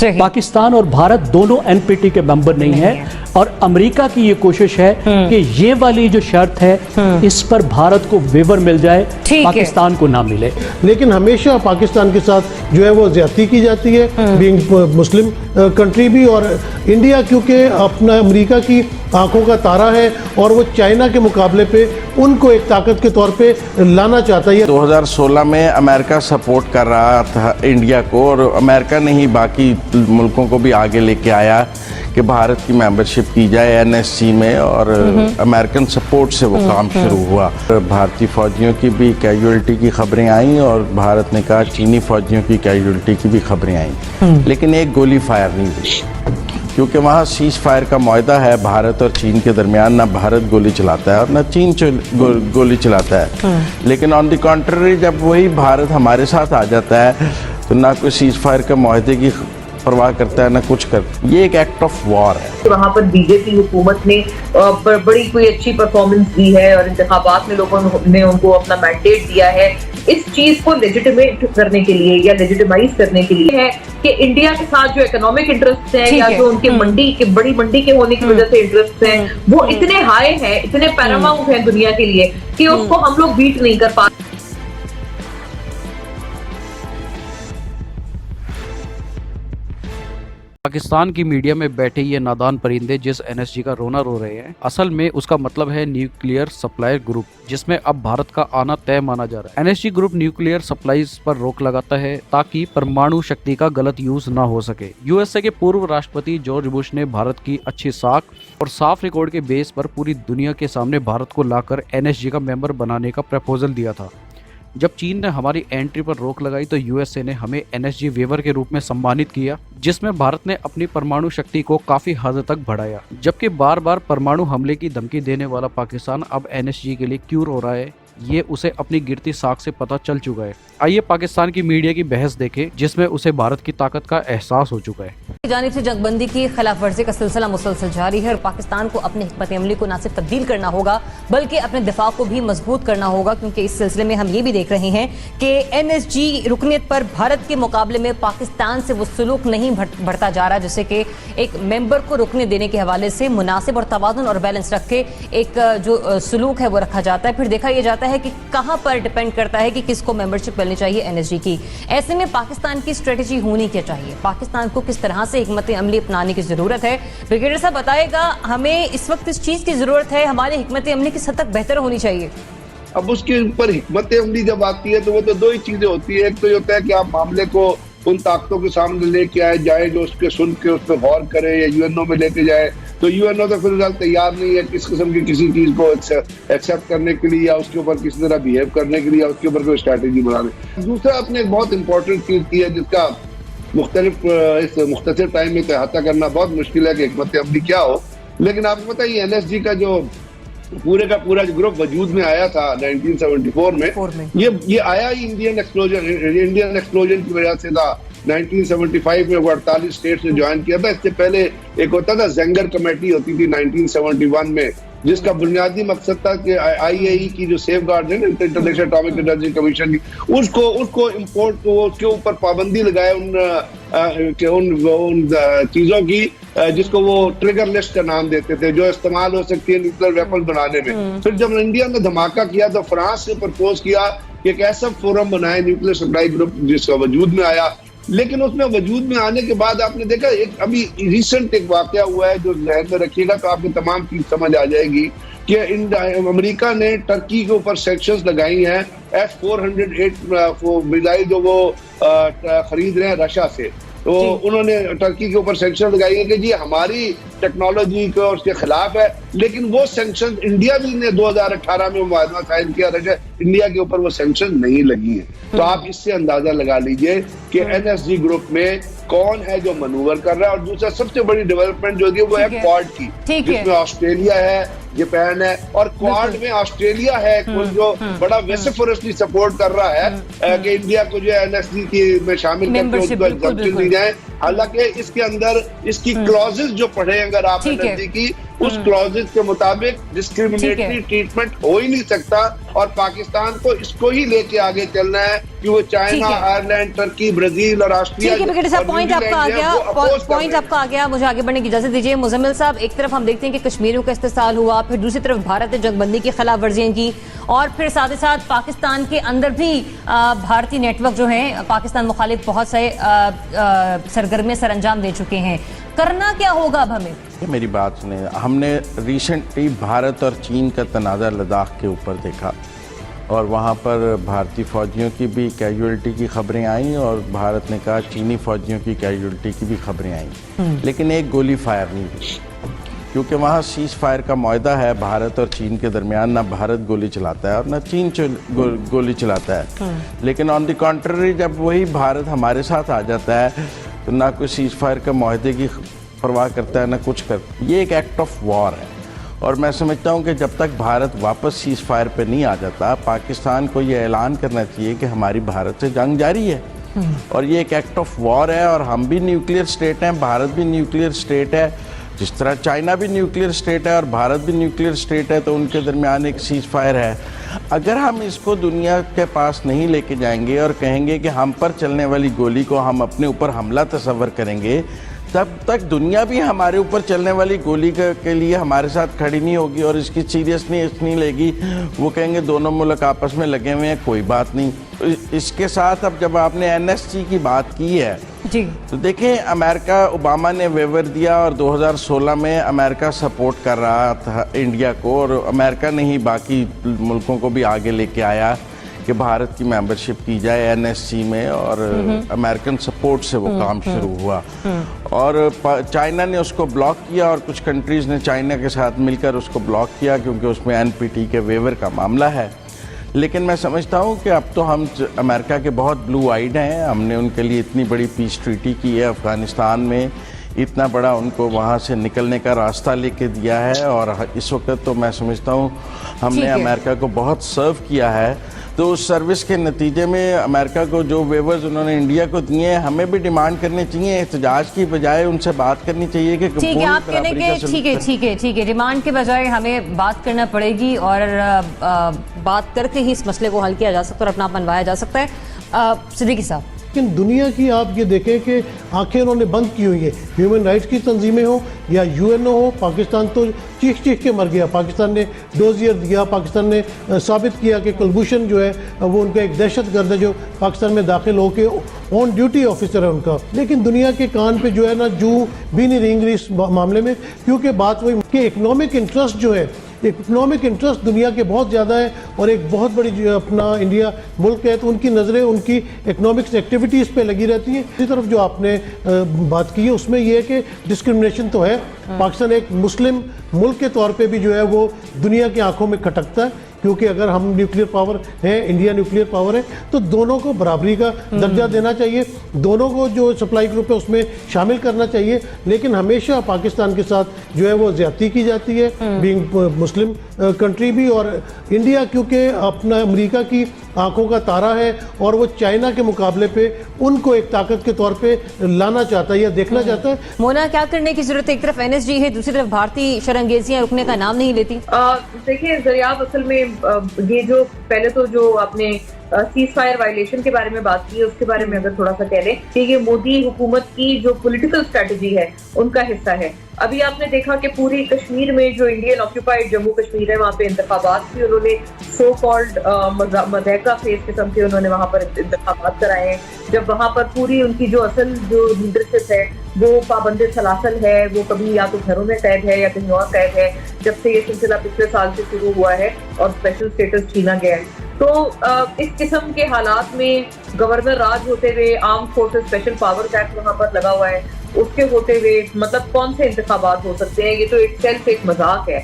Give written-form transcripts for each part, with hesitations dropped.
पाकिस्तान और भारत दोनों एनपीटी के मेंबर नहीं है और अमेरिका की ये कोशिश है कि ये वाली जो शर्त है इस पर भारत को वेवर मिल जाए, पाकिस्तान को ना मिले। लेकिन हमेशा पाकिस्तान के साथ जो है वो ज्यादती की जाती है, बीइंग मुस्लिम कंट्री भी, और इंडिया क्योंकि अपना अमेरिका की आंखों का तारा है और वो चाइना के मुकाबले पे उनको एक ताकत के तौर पे लाना चाहता है। 2016 में अमेरिका सपोर्ट कर रहा था इंडिया को और अमेरिका ने ही बाकी मुल्कों को भी आगे लेके आया कि भारत की मेंबरशिप की जाए एनएससी में, और अमेरिकन सपोर्ट से वो काम शुरू हुआ। भारतीय फौजियों की भी कैजुअल्टी की खबरें आईं और भारत ने कहा चीनी फौजियों की कैजुअल्टी की भी खबरें आईं, लेकिन एक गोली फायर नहीं हुई क्योंकि वहाँ सीज फायर का मुआहदा है भारत और चीन के दरमियान। ना भारत गोली चलाता है और ना चीन गोली चलाता है, लेकिन ऑन द कॉन्ट्ररी जब वही भारत हमारे साथ आ जाता है तो ना कोई सीज फायर के मुआहदे की परवाह करता है ना कुछ करता। ये एक एक्ट ऑफ वॉर है। वहाँ पर बीजेपी हुकूमत ने बड़ी कोई अच्छी परफॉर्मेंस दी है और इंतखाबात में लोगों ने उनको अपना मैंडेट दिया है। इस चीज को लेजिटिमेट करने के लिए या लेजिटिमाइज करने के लिए है कि इंडिया के साथ जो इकोनॉमिक इंटरेस्ट है या जो उनके मंडी के बड़ी मंडी के होने की वजह से इंटरेस्ट हैं वो इतने हाई हैं, इतने पैरामाउंट हैं दुनिया के लिए कि उसको हम लोग बीट नहीं कर पाते। पाकिस्तान की मीडिया में बैठे ये नादान परिंदे जिस एनएसजी का रोना रो रहे हैं, असल में उसका मतलब है न्यूक्लियर सप्लायर ग्रुप, जिसमें अब भारत का आना तय माना जा रहा है। एनएसजी ग्रुप न्यूक्लियर सप्लाईज पर रोक लगाता है ताकि परमाणु शक्ति का गलत यूज ना हो सके। यूएसए के पूर्व राष्ट्रपति जॉर्ज बुश ने भारत की अच्छी साख और साफ रिकॉर्ड के बेस पर पूरी दुनिया के सामने भारत को लाकर एनएसजी का मेंबर बनाने का प्रपोजल दिया था। जब चीन ने हमारी एंट्री पर रोक लगाई तो यूएसए ने हमें एनएसजी वेवर के रूप में सम्मानित किया, जिसमें भारत ने अपनी परमाणु शक्ति को काफी हद तक बढ़ाया। जबकि बार बार परमाणु हमले की धमकी देने वाला पाकिस्तान अब एनएसजी के लिए क्यों रो रहा है, ये उसे अपनी गिरती साख से पता चल चुका है। आइए पाकिस्तान की मीडिया की बहस देखें जिसमें उसे भारत की ताकत का एहसास हो चुका है। जानिब से जंगबंदी की खिलाफ वर्जी का सिलसिला मुसलसल जारी है और पाकिस्तान को अपने हिकमत अमली को न सिर्फ तब्दील करना होगा बल्कि अपने दिफा को भी मजबूत करना होगा, क्योंकि इस सिलसिले में हम ये भी देख रहे हैं कि एनएसजी रुकनियत पर भारत के मुकाबले में पाकिस्तान से वो सलूक नहीं बढ़ता जा रहा, जैसे कि एक मेंबर को रुकने देने के हवाले से मुनासिब और तवाज़ुन और बैलेंस रख के एक जो सलूक है वो रखा जाता है। फिर देखा यह जाता है कि कहां पर डिपेंड करता है कि किसको मेंबरशिप मिलनी चाहिए एनएसजी की। ऐसे में पाकिस्तान की स्ट्रेटेजी होनी क्या चाहिए, पाकिस्तान को किस तरह से हिकमत अमली अपनाने की जरूरत है। ब्रिगेडियर साहब बताएगा हमें इस वक्त इस चीज की जरूरत है, हमारे हिकमत अमली किस हद तक बेहतर होनी चाहिए। अब उसके ऊपर हिकमत अमली जब आती है तो वो तो दो ही चीजें होती है। एक तो ये होता है कि आप मामले को उन ताकतों के सामने लेके आए जाए जो उसके सुन के उस पर गौर करे या यूएनओ में लेके जाए, तो यूएनओ तो फिलहाल तैयार नहीं है किस किस्म की किसी चीज को एक्सेप्ट करने के लिए या उसके ऊपर किसी तरह बिहेव करने के लिए या उसके ऊपर कोई स्ट्रैटेजी बनाने। दूसरा आपने एक बहुत इंपॉर्टेंट चीज की है जिसका इस मुख्तसर टाइम में अहाता करना बहुत मुश्किल है कि हिकमत अमली क्या हो। लेकिन आपको पता है एनएसजी का जो पूरे का पूरा जो ग्रुप वजूद में आया था 1974 में ये आया ही इंडियन एक्सप्लोजन की वजह से था। 1975 में वो 48 स्टेट्स ने ज्वाइन किया था। इससे पहले एक होता था जेंगर कमेटी होती थी 1971 में, जिसका बुनियादी मकसद था कि आईएई की जो सेफ गार्ड है ना, इंटरनेशनल एटॉमिक एनर्जी कमीशन की, उसको इम्पोर्ट को उसके ऊपर पाबंदी लगाए उन चीजों की जिसको वो ट्रिगर लिस्ट का नाम देते थे, जो इस्तेमाल हो सकती है न्यूक्लियर वेपन बनाने में। फिर जब इंडिया ने धमाका किया तो फ्रांस से प्रपोज किया कि एक ऐसा फोरम बनाए न्यूक्लियर सप्लाई ग्रुप जिसका वजूद में आया। लेकिन उसमें वजूद में आने के बाद आपने देखा एक अभी रिसेंट एक वाकया हुआ है जो जहन में रखिएगा तो आपको तमाम चीज समझ आ जाएगी कि अमेरिका ने टर्की के ऊपर सैंक्शंस लगाई हैं S-408 मिसाइल जो वो खरीद रहे हैं रशिया से। तो उन्होंने टर्की के ऊपर सैंक्शन लगाई है कि जी हमारी टेक्नोलॉजी को उसके खिलाफ है, लेकिन वो सैंक्शन इंडिया भी ने 2018 में मुआहदा साइन किया, रशिया इंडिया के ऊपर वो सैंक्शन नहीं लगी है। तो आप इससे अंदाजा लगा लीजिए कि एनएसजी ग्रुप में कौन है जो मनूवर कर रहा है। और दूसरा सबसे बड़ी डेवलपमेंट जो होगी वो है क्वाड की, जिसमें ऑस्ट्रेलिया है, जापान है और क्वाड में ऑस्ट्रेलिया है जो बड़ा वेसिफरसली सपोर्ट कर रहा है कि इंडिया को जो एनएसजी की में शामिल करके उसको एग्जम्पशन दी जाए। हालांकि इसके अंदर इसकी क्लॉजेस जो पढ़े अगर आप एनएसजी की, उस क्लॉजेस के मुताबिक डिस्क्रिमिनेटरी ट्रीटमेंट हो ही नहीं सकता और पाकिस्तान को इसको ही लेके आगे चलना है कि वो ठीक चाइना, है। आयरलैंड, टर्की, ब्राजील और ऑस्ट्रिया ठीक है ब्रिगेडियर साहब, पॉइंट आपका आ गया, पॉइंट आपका आ गया। मुझे आगे बढ़ने की इजाजत दीजिए। मुजम्मिल साहब, एक तरफ हम देखते हैं कि कश्मीरियों का इस्तेसाल हुआ, फिर दूसरी तरफ भारत ने जंगबंदी की खिलाफ वर्जियां की, और फिर साथ ही साथ पाकिस्तान के अंदर भी भारतीय नेटवर्क जो हैं पाकिस्तान मुखालिफ बहुत से सरगर्मियां सर अंजाम दे चुके हैं। करना क्या होगा अब हमें? मेरी बात सुने, हमने रिसेंटली भारत और चीन का तनाज़ा लद्दाख के ऊपर देखा और वहाँ पर भारतीय फौजियों की भी कैजुअल्टी की खबरें आईं और भारत ने कहा चीनी फौजियों की कैजुअल्टी की भी खबरें आईं, लेकिन एक गोली फायर नहीं हुई क्योंकि वहाँ सीज फायर का मुआहदा है भारत और चीन के दरमियान। ना भारत गोली चलाता है और ना चीन गोली चलाता है, लेकिन ऑन द कॉन्ट्ररी जब वही भारत हमारे साथ आ जाता है तो ना कोई सीज फायर का मुआहदे की परवाह करता है ना कुछ करता। ये एक एक्ट ऑफ वॉर है और मैं समझता हूँ कि जब तक भारत वापस सीज फायर पे नहीं आ जाता, पाकिस्तान को ये ऐलान करना चाहिए कि हमारी भारत से जंग जारी है और ये एक एक्ट ऑफ वॉर है। और हम भी न्यूक्लियर स्टेट हैं, भारत भी न्यूक्लियर स्टेट है, जिस तरह चाइना भी न्यूक्लियर स्टेट है और भारत भी न्यूक्लियर स्टेट है, तो उनके दरमियान एक सीज फायर है। अगर हम इसको दुनिया के पास नहीं लेके जाएंगे और कहेंगे कि हम पर चलने वाली गोली को हम अपने ऊपर हमला तस्वर करेंगे, तब तक दुनिया भी हमारे ऊपर चलने वाली गोली के लिए हमारे साथ खड़ी नहीं होगी और इसकी सीरियसनेस नहीं लेगी। वो कहेंगे दोनों मुल्क आपस में लगे हुए हैं, कोई बात नहीं। इसके साथ अब जब आपने एनएसजी की बात की है जी, तो देखें, अमेरिका, ओबामा ने वेवर दिया और 2016 में अमेरिका सपोर्ट कर रहा था इंडिया को और अमेरिका ने ही बाकी मुल्कों को भी आगे लेके आया कि भारत की मेंबरशिप की जाए एनएससी में और अमेरिकन सपोर्ट से वो काम शुरू हुआ और चाइना ने उसको ब्लॉक किया और कुछ कंट्रीज़ ने चाइना के साथ मिलकर उसको ब्लॉक किया क्योंकि उसमें एनपीटी के वेवर का मामला है। लेकिन मैं समझता हूँ कि अब तो हम अमेरिका के बहुत ब्लू आइड हैं। हमने उनके लिए इतनी बड़ी पीस ट्रीटी की है अफ़गानिस्तान में, इतना बड़ा उनको वहाँ से निकलने का रास्ता लेके दिया है और इस वक्त तो मैं समझता हूँ हमने अमेरिका को बहुत सर्व किया है। तो उस सर्विस के नतीजे में अमेरिका को जो वेवर्स उन्होंने इंडिया को दिए हैं, हमें भी डिमांड करने चाहिए, एहतजाज की बजाय उनसे बात करनी चाहिए कि ठीक है, आप कहने के ठीक है, डिमांड के बजाय हमें बात करना पड़ेगी और बात करके ही इस मसले को हल किया जा सकता है और अपना मनवाया जा सकता है। सिद्दीकी साहब, लेकिन दुनिया की आप ये देखें कि आंखें उन्होंने बंद की हुई है, ह्यूमन राइट्स की तंजीमें हो या यूएनओ हो, पाकिस्तान तो चीख के मर गया। पाकिस्तान ने डोजियर दिया, पाकिस्तान ने साबित किया कि कुलभूषण जो है वो उनका एक दहशतगर्द है जो पाकिस्तान में दाखिल होके ऑन ड्यूटी ऑफिसर है उनका। लेकिन दुनिया के कान पे जो है ना जू भी नहीं रेंग रही इस मामले में, क्योंकि बात वही कि इकनॉमिक इंटरेस्ट जो है, इकोनॉमिक इंटरेस्ट दुनिया के बहुत ज़्यादा है और एक बहुत बड़ी जो अपना इंडिया मुल्क है तो उनकी नज़रें उनकी इकोनॉमिक्स एक्टिविटीज़ पे लगी रहती हैं। इसी तरफ जो आपने बात की है उसमें यह है कि डिस्क्रिमिनेशन तो है। पाकिस्तान एक मुस्लिम मुल्क के तौर पे भी जो है वो दुनिया की आंखों में खटकता है, क्योंकि अगर हम न्यूक्लियर पावर है, इंडिया न्यूक्लियर पावर है, तो दोनों को बराबरी का दर्जा देना चाहिए, दोनों को जो सप्लाई ग्रुप है उसमें शामिल करना चाहिए। लेकिन हमेशा पाकिस्तान के साथ जो है वो ज्यादती की जाती है, बीइंग मुस्लिम कंट्री भी। और इंडिया क्योंकि अपना अमेरिका की आंखों का तारा है और वो चाइना के मुकाबले पे उनको एक ताकत के तौर पे लाना चाहता है या देखना चाहता है। मोना, क्या करने की जरूरत है? एक तरफ एनएसजी है, दूसरी तरफ भारतीय शरंगेजियां रुकने का नाम नहीं लेती। देखिए दरियाब, असल में ये जो पहले तो जो आपने सीज फायर वायलेशन के बारे में बात की है उसके बारे में अगर थोड़ा सा कह लें कि ये मोदी हुकूमत की जो पॉलिटिकल स्ट्रेटजी है उनका हिस्सा है। अभी आपने देखा कि पूरी कश्मीर में जो इंडियन ऑक्यूपाइड जम्मू कश्मीर है वहाँ पे इंतखाबात भी उन्होंने सो कॉल्ड मज़हका फेस किस्म के उन्होंने वहाँ पर इंतखाबात कराए हैं, जब वहाँ पर पूरी उनकी जो असल जो लीडरशिप है वो पाबंद सलासल है, वो कभी या तो घरों में कैद है या कहीं और कैद है। जब से ये सिलसिला पिछले साल से शुरू हुआ है और स्पेशल स्टेटस छीना गया है, तो इस किस्म के हालात में गवर्नर राज होते हुए armed forces special powers act वहाँ पर लगा हुआ है, उसके होते हुए मतलब कौन से इंतखाबात हो सकते हैं? ये तो एक सेल्फ एक मजाक है।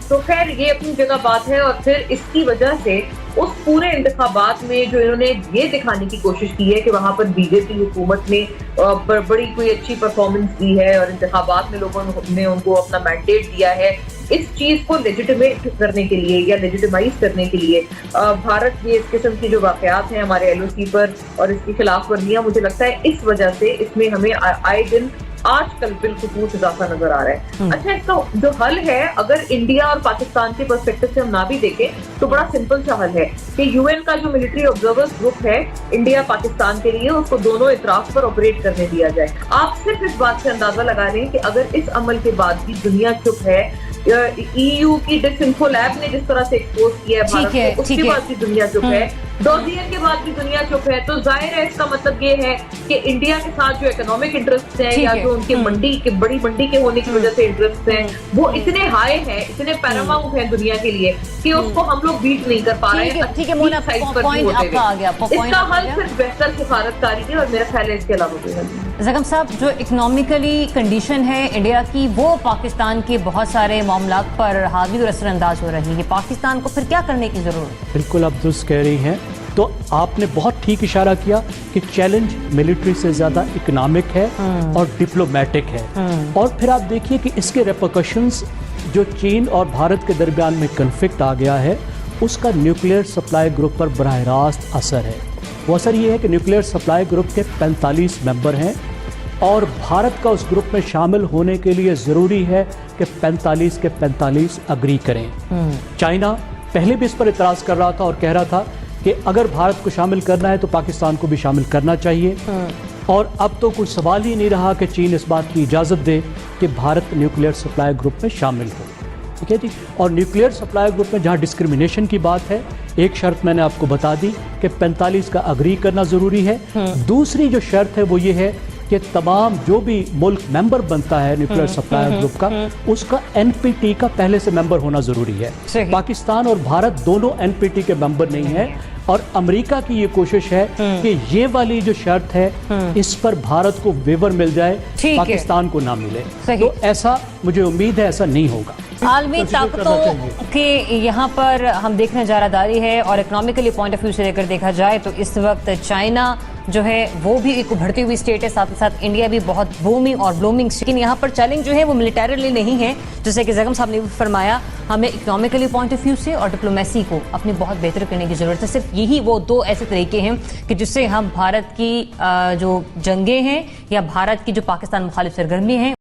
तो खैर ये अपनी जगह बात है। और फिर इसकी वजह से उस पूरे इंतखाबात में जो इन्होंने ये दिखाने की कोशिश की है कि वहाँ पर बीजेपी हुकूमत ने बड़ी कोई अच्छी परफॉर्मेंस दी है और इंतखाबात में लोगों ने उनको अपना मैंडेट दिया है, इस चीज को लेजिटिमेट करने के लिए या लेजिटिमाइज करने के लिए भारत ये इस किस्म की जो वाकयात हैं हमारे एलओसी पर और इसकी खिलाफ वर्जियां, मुझे लगता है इस वजह से इसमें हमें आए दिन आजकल बिलखुसूस इजाफा नजर आ रहा है। अच्छा, इसका जो हल है, अगर इंडिया और पाकिस्तान के पर्सपेक्टिव से हम ना भी देखें तो बड़ा सिंपल सा हल है कि यूएन का जो मिलिट्री ऑब्जर्वर्स ग्रुप है इंडिया पाकिस्तान के लिए, उसको दोनों इतराफ पर ऑपरेट करने दिया जाए। आप सिर्फ इस बात से अंदाजा लगा रहे हैं कि अगर इस अमल के बाद भी दुनिया चुप है, EU की डिसइंफो लैब ने जिस तरह से एक्सपोज किया है भारत को, उसके बाद भी दुनिया चुप है, डोजियर के बाद भी दुनिया चुप है, तो जाहिर है इसका मतलब ये है कि इंडिया के साथ जो इकोनॉमिक इंटरेस्ट हैं या जो उनके मंडी के बड़ी मंडी के होने की वजह से इंटरेस्ट हैं, वो इतने हाई हैं, इतने पैरामाउंट हैं दुनिया के लिए कि उसको हम लोग बीट नहीं कर पा रहे हैं। ठीक है मोना, पॉइंट आपका आ गया। इसका हल सिर्फ बेहतर सिफारतकारी है और मेरा ख्याल है इसके अलावा कोई हल नहीं। जगम साहब, जो इकोनॉमिकली कंडीशन है इंडिया की, वो पाकिस्तान के बहुत सारे मामलात पर हावी और असरअंदाज हो रही है। पाकिस्तान को फिर क्या करने की जरूरत है? बिल्कुल आप दुरुस्त कह रही हैं। तो आपने बहुत ठीक इशारा किया कि चैलेंज मिलिट्री से ज़्यादा इकोनॉमिक है और डिप्लोमेटिक है। और फिर आप देखिए कि इसके रेपरकशंस जो चीन और भारत के दरमियान में कन्फ्लिक्ट आ गया है, उसका न्यूक्लियर सप्लाई ग्रुप पर बराह रास्त असर है। वो असर ये है कि न्यूक्लियर सप्लाई ग्रुप के 45 मेंबर हैं और भारत का उस ग्रुप में शामिल होने के लिए ज़रूरी है कि 45 के 45 अग्री करें। चाइना पहले भी इस पर इतराज़ कर रहा था और कह रहा था कि अगर भारत को शामिल करना है तो पाकिस्तान को भी शामिल करना चाहिए। और अब तो कोई सवाल ही नहीं रहा कि चीन इस बात की इजाज़त दे कि भारत न्यूक्लियर सप्लाई ग्रुप में शामिल हो। ठीक है जी। और न्यूक्लियर सप्लाई ग्रुप में जहाँ डिस्क्रिमिनेशन की बात है, एक शर्त मैंने आपको बता दी कि 45 का अग्री करना ज़रूरी है। दूसरी जो शर्त है वो ये है कि तमाम जो भी मुल्क मेंबर बनता है न्यूक्लियर सप्लाई ग्रुप का, उसका NPT का पहले से मेंबर होना ज़रूरी है। पाकिस्तान और भारत दोनों NPT के मेंबर नहीं हैं और अमेरिका की ये कोशिश है कि ये वाली जो शर्त है इस पर भारत को वेवर मिल जाए, पाकिस्तान को ना मिले। तो ऐसा मुझे उम्मीद है ऐसा नहीं होगा। आलमी ताकतों के यहाँ पर हम देखना जारादारी है और इकोनॉमिकली पॉइंट ऑफ व्यू से लेकर देखा जाए तो इस वक्त चाइना जो है वो भी एक उभरती हुई स्टेट है, साथ ही साथ इंडिया भी बहुत बूमिंग और ब्लूमिंग। लेकिन यहाँ पर चैलेंज जो है वो मिलिटरीली नहीं है, जैसे कि जगम साहब ने भी फरमाया, हमें इकोनॉमिकली पॉइंट ऑफ व्यू से और डिप्लोमेसी को अपनी बहुत बेहतर करने की ज़रूरत है। सिर्फ यही वो दो ऐसे तरीके हैं कि जिससे हम भारत की जो जंगें हैं या भारत की जो पाकिस्तान मुखालिफ सरगर्मी हैं